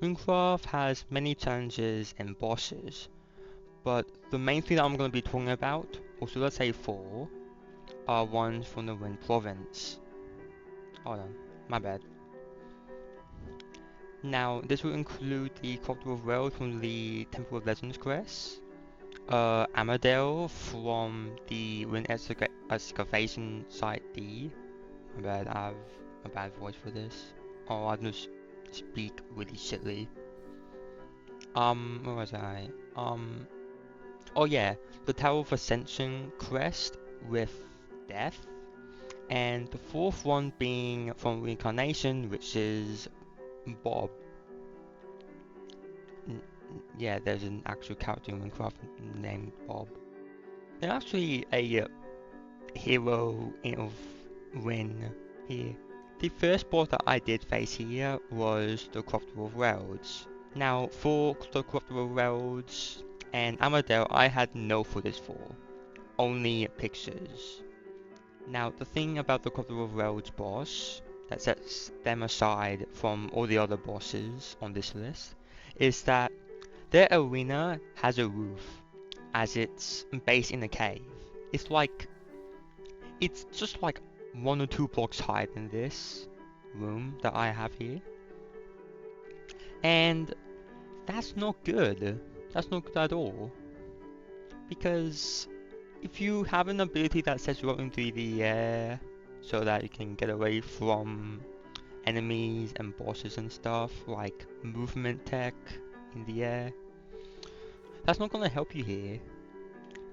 Wynncraft has many challenges and bosses, but the main thing that I'm going to be talking about, or should I say four, are ones from the Wynn province. Hold on, my bad. Now, this will include the Copter of World from the Temple of Legends quest, Amadale from the Wynn excavation site D. My bad, I have a bad voice for this. Oh, I just speak really shitly. Where was I? Oh yeah, the Tower of Ascension quest with Death, and the fourth one being from Reincarnation, which is Bob. Yeah, there's an actual character in Minecraft named Bob. They're actually a hero of Wynn here. The first boss that I did face here was the Crofter of Worlds. Now, for the Crofter of Worlds and Amadale, I had no footage for, only pictures. Now, the thing about the Crofter of Worlds boss that sets them aside from all the other bosses on this list is that their arena has a roof, as it's based in a cave. It's like, it's just like 1 or 2 blocks higher than this room that I have here. And that's not good. That's not good at all. Because if you have an ability that sets you up into the air so that you can get away from enemies and bosses and stuff, like movement tech in the air, that's not gonna help you here.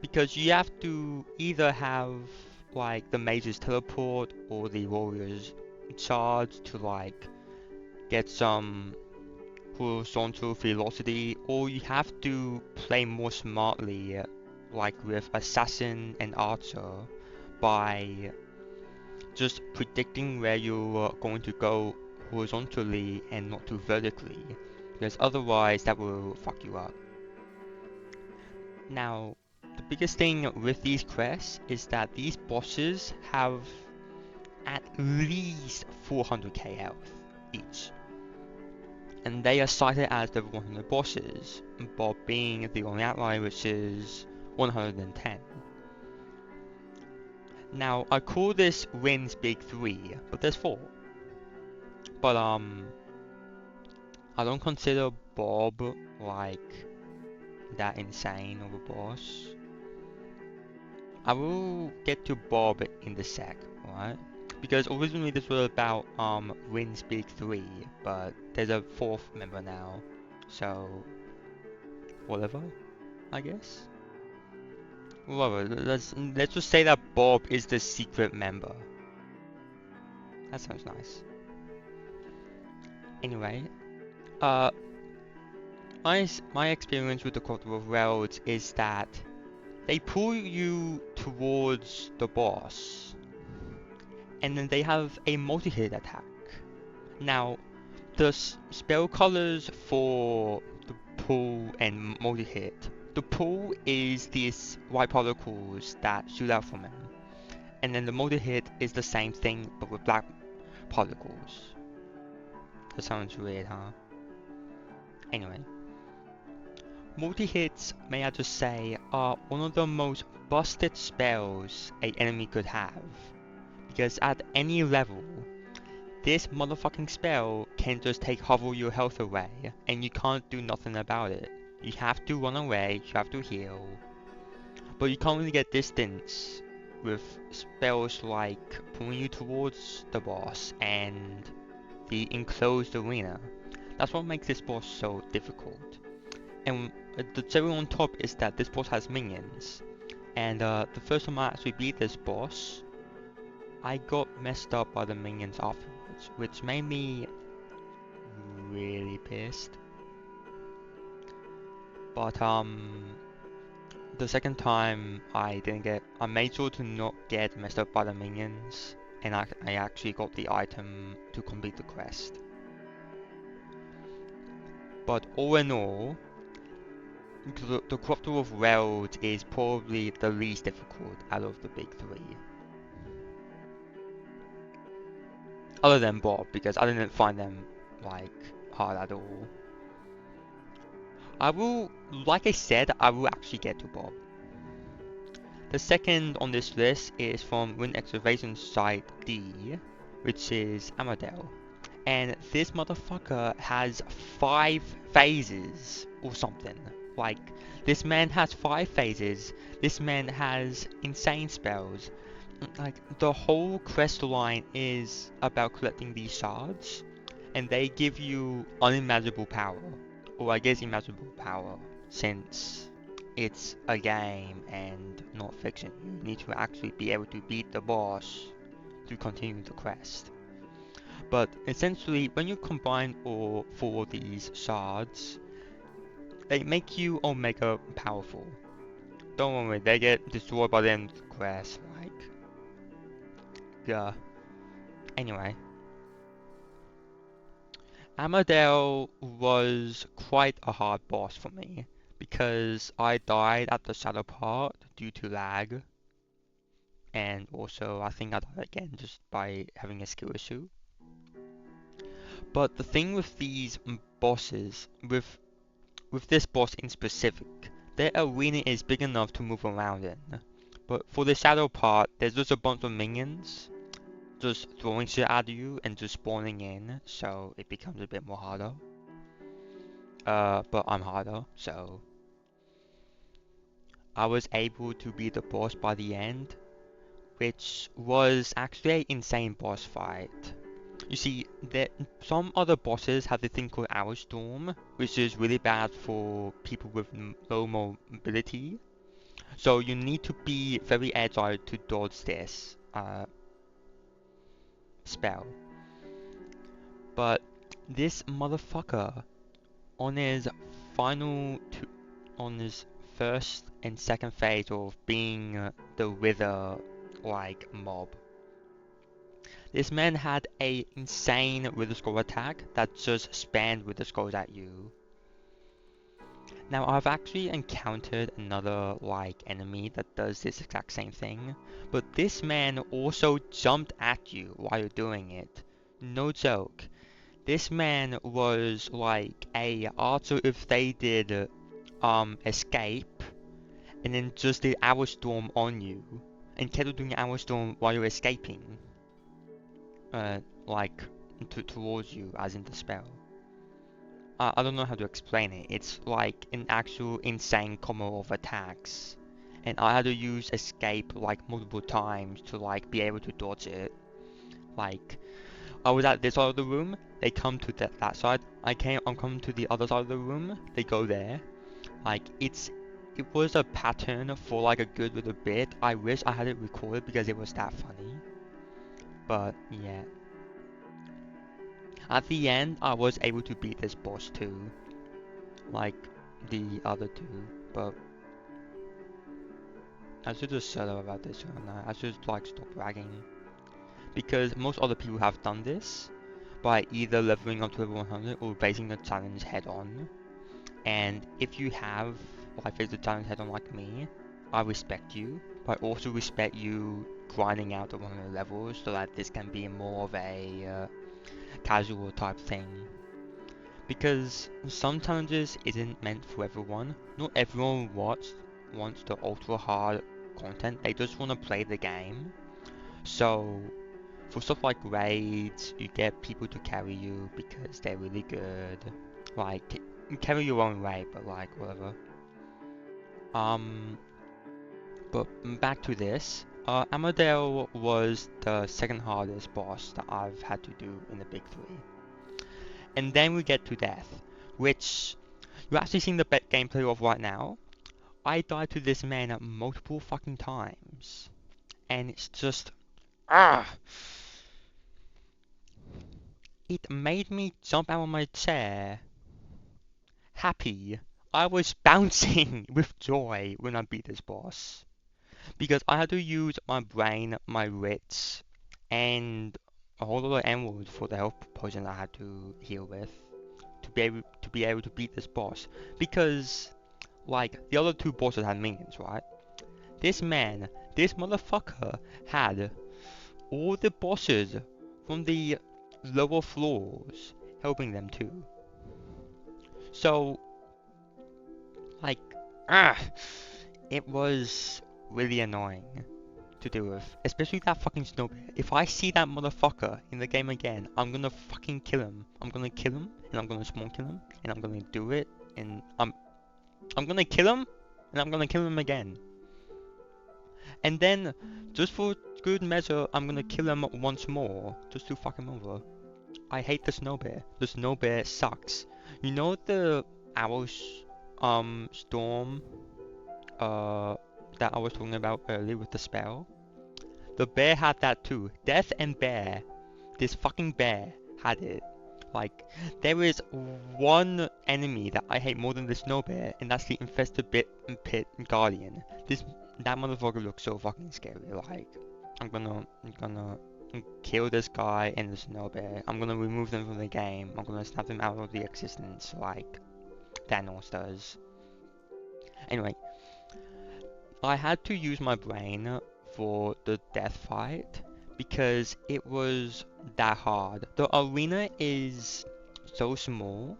Because you have to either have like the mage's teleport or the warrior's charge to like get some horizontal velocity, or you have to play more smartly like with assassin and archer by just predicting where you're going to go horizontally and not too vertically, because otherwise that will fuck you up. Now, the biggest thing with these quests is that these bosses have at least 400k health each, and they are cited as the 100 bosses, Bob being the only outlier, which is 110. Now, I call this Wynn's Big Three, but there's four. But I don't consider Bob like that insane of a boss. I will get to Bob in the sec, right? Because originally this was about Wynn's Big Three, but there's a fourth member now, so whatever, I guess. Whatever. Let's just say that Bob is the secret member. That sounds nice. Anyway, uh, my experience with the Quarter of Worlds is that they pull you towards the boss, and then they have a multi-hit attack. Now, the spell colors for the pull and multi-hit. The pull is these white particles that shoot out from him, and then the multi-hit is the same thing but with black particles. That sounds weird, huh? Anyway, multi-hits, may I just say, are one of the most busted spells an enemy could have, because at any level, this motherfucking spell can just take half of your health away, and you can't do nothing about it. You have to run away, you have to heal, but you can't really get distance with spells like pulling you towards the boss and the enclosed arena. That's what makes this boss so difficult. And the cherry on top is that this boss has minions, and the first time I actually beat this boss, I got messed up by the minions afterwards, which made me really pissed. But the second time I made sure to not get messed up by the minions, and I actually got the item to complete the quest. But all in all, the Crofter of Worlds is probably the least difficult out of the big three. Other than Bob, because I didn't find them like hard at all. Like I said, I will actually get to Bob. The second on this list is from Wynn Excavation Site D, which is Amadale. And this motherfucker has 5 phases or something. Like, this man has 5 phases. This man has insane spells. Like, the whole quest line is about collecting these shards, and they give you unimaginable power. Or I guess imaginable power, since it's a game and not fiction. You need to actually be able to beat the boss to continue the quest. But essentially, when you combine all 4 of these shards, they make you Omega powerful. Don't worry, they get destroyed by the end of the quest, like... Yeah. Anyway. Amadale was quite a hard boss for me, because I died at the shadow part due to lag, and also I think I died again just by having a skill issue. But the thing with these bosses, with this boss in specific, their arena is big enough to move around in. But for the shadow part, there's just a bunch of minions just throwing shit at you and just spawning in, so it becomes a bit more harder. But I'm harder, so I was able to beat the boss by the end, which was actually an insane boss fight. You see, some other bosses have this thing called Hour Storm, which is really bad for people with low mobility. So you need to be very agile to dodge this spell. But this motherfucker, on his on his first and second phase of being the Wither like mob, this man had a insane Wither Skull attack that just spammed Wither Skulls at you. Now I've actually encountered another like enemy that does this exact same thing, but this man also jumped at you while you're doing it. No joke. This man was like a archer if they did escape and then just did Hour Storm on you and kept doing Hour Storm while you're escaping. Like towards you as in the spell. I don't know how to explain it. It's like an actual insane combo of attacks. And I had to use escape like multiple times to like be able to dodge it. Like, I was at this side of the room, they come to that side. I'm coming to the other side of the room, they go there. Like, it was a pattern for like a good little bit. I wish I had it recorded because it was that funny. But yeah. At the end, I was able to beat this boss too, like the other two, but I should just shut up about this one. I should like stop bragging, because most other people have done this by either leveling up to level 100 or facing the challenge head on. And if you have like faced the challenge head on like me, I respect you, but I also respect you grinding out the 100 levels so that this can be more of a casual type thing. Because some challenges isn't meant for everyone. Not everyone wants the ultra hard content, they just want to play the game. So for stuff like raids, you get people to carry you because they're really good. Like, carry your own raid, but like, whatever. But back to this. Amadale was the second hardest boss that I've had to do in the big three. And then we get to death, which you're actually seeing the gameplay of right now. I died to this man multiple fucking times. And it's just... It made me jump out of my chair. Happy. I was bouncing with joy when I beat this boss. Because I had to use my brain, my wits, and a whole lot of emeralds for the health potion I had to heal with to be able to beat this boss. Because like the other two bosses had minions, right? This motherfucker had all the bosses from the lower floors helping them too. So Like, ah, it was really annoying to deal with, especially that fucking snow bear. If I see that motherfucker in the game again, I'm gonna fucking kill him. I'm gonna kill him, and I'm gonna small kill him, and I'm gonna do it, and I'm gonna kill him, and I'm gonna kill him again. And then, just for good measure, I'm gonna kill him once more, just to fuck him over. I hate the snow bear. The snow bear sucks. You know the owl storm that I was talking about earlier with the spell? The bear had that too. Death and bear. This fucking bear had it. Like, there is one enemy that I hate more than the snow bear, and that's the infested pit guardian. That motherfucker looks so fucking scary. Like, I'm gonna kill this guy and the snow bear. I'm gonna remove them from the game. I'm gonna snap them out of the existence like Thanos does. Anyway, I had to use my brain for the death fight because it was that hard. The arena is so small.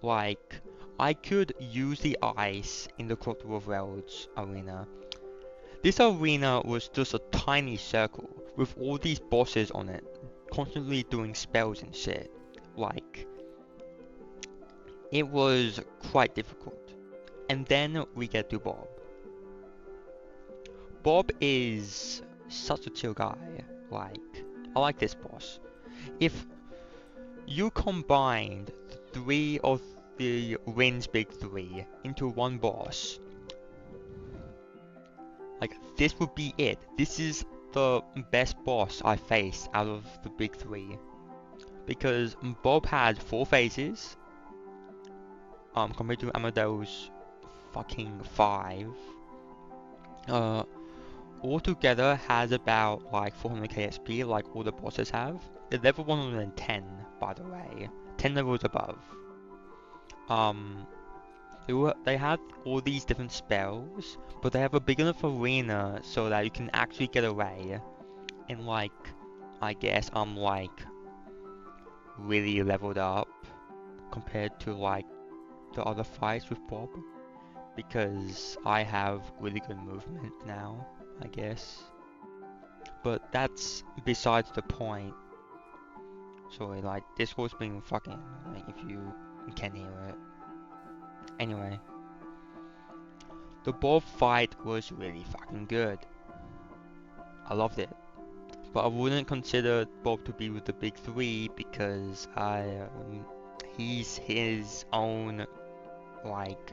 Like, I could use the ice in the Corridor of Realms arena. This arena was just a tiny circle with all these bosses on it, constantly doing spells and shit. Like, it was quite difficult. And then we get to Bob. Bob is such a chill guy. Like, I like this boss. If you combined 3 of the Wynn's big 3 into one boss, like, this would be it. This is the best boss I faced out of the big 3. Because Bob had 4 phases, compared to Amadeus fucking 5. Altogether has about like 400k XP, like all the bosses have. They're level 110, by the way. 10 levels above. They have all these different spells, but they have a big enough arena so that you can actually get away. And like, I guess I'm like really leveled up compared to like the other fights with Bob, because I have really good movement now, I guess. But that's besides the point. Sorry, like, Discord's being fucking annoying if you can hear it. Anyway, the Bob fight was really fucking good. I loved it. But I wouldn't consider Bob to be with the big 3 because he's his own like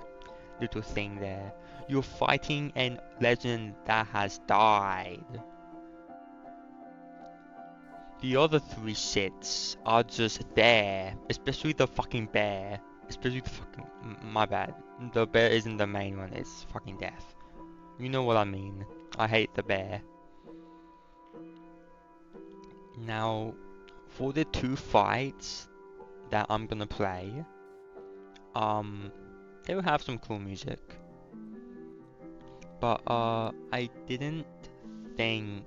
little thing there. You're fighting a legend that has died. The other 3 shits are just there, especially the fucking bear. Especially the fucking, my bad. The bear isn't the main one, it's fucking Death. You know what I mean. I hate the bear. Now, for the 2 fights that I'm gonna play, they will have some cool music. But I didn't think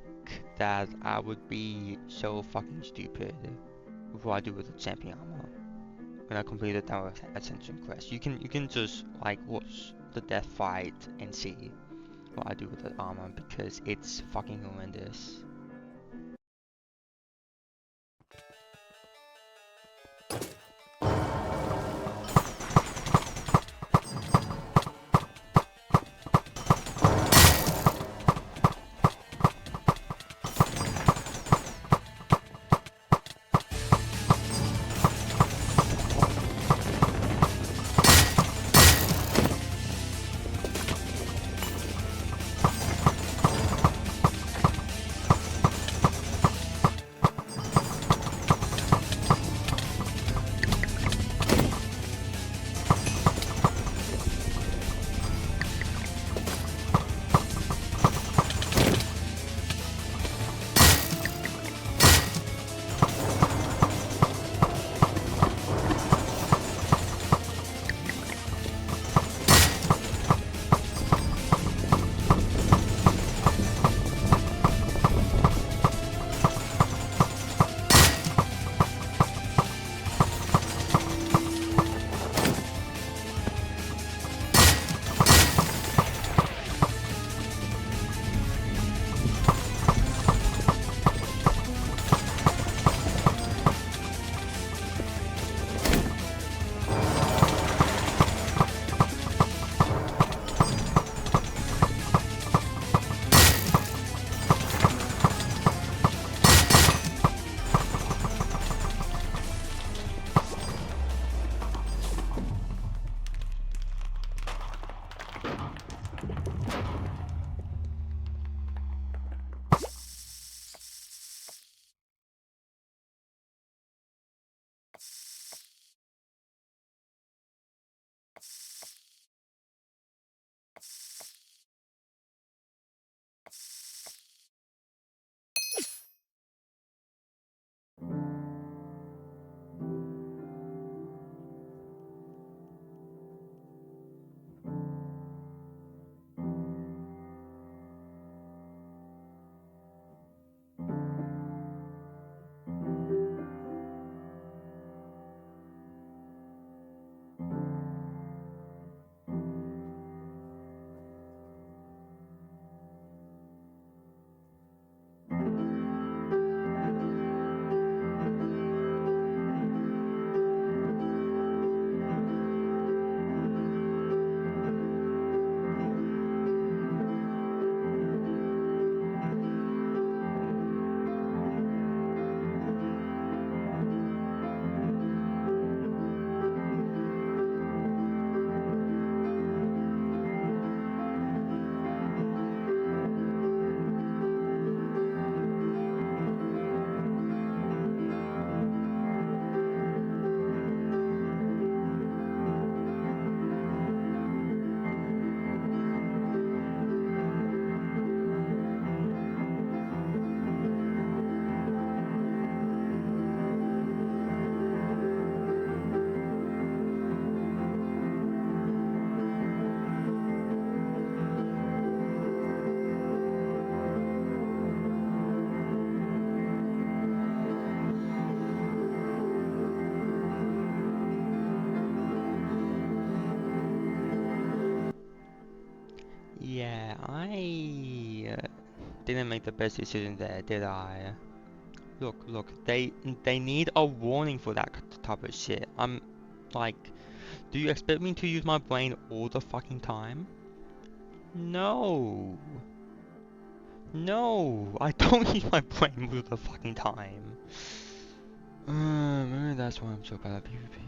that I would be so fucking stupid with what I do with the champion armor when I complete the Tower Ascension quest. You can just like watch the death fight and see what I do with the armor because it's fucking horrendous. I didn't make the best decision there, did I? Look, they need a warning for that type of shit. I'm like, do you expect me to use my brain all the fucking time? No. No, I don't use my brain all the fucking time. Maybe that's why I'm so bad at PvP.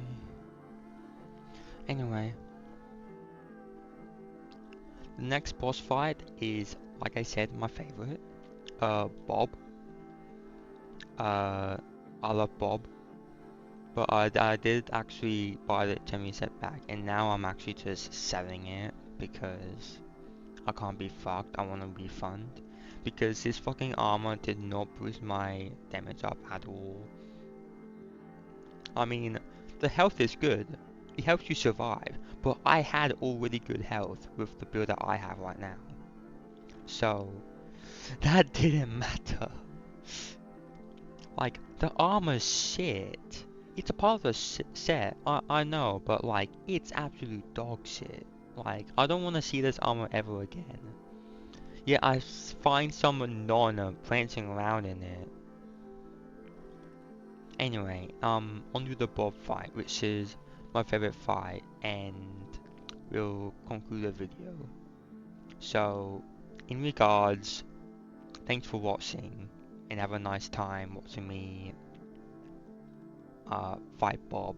Anyway, the next boss fight is, like I said, my favorite. Bob. I love Bob, but I did actually buy the 10 set back, and now I'm actually just selling it because I can't be fucked. I want to refund because his fucking armor did not boost my damage up at all. I mean, the health is good. It helps you survive, but I had already good health with the build that I have right now. So, that didn't matter. Like, the armor's shit. It's a part of the set, I know, but like, it's absolute dog shit. Like, I don't want to see this armor ever again. Yeah, I find some nonna prancing around in it. Anyway, onto the Bob fight, which is my favorite fight, and we'll conclude the video. So, in regards, thanks for watching, and have a nice time watching me fight Bob.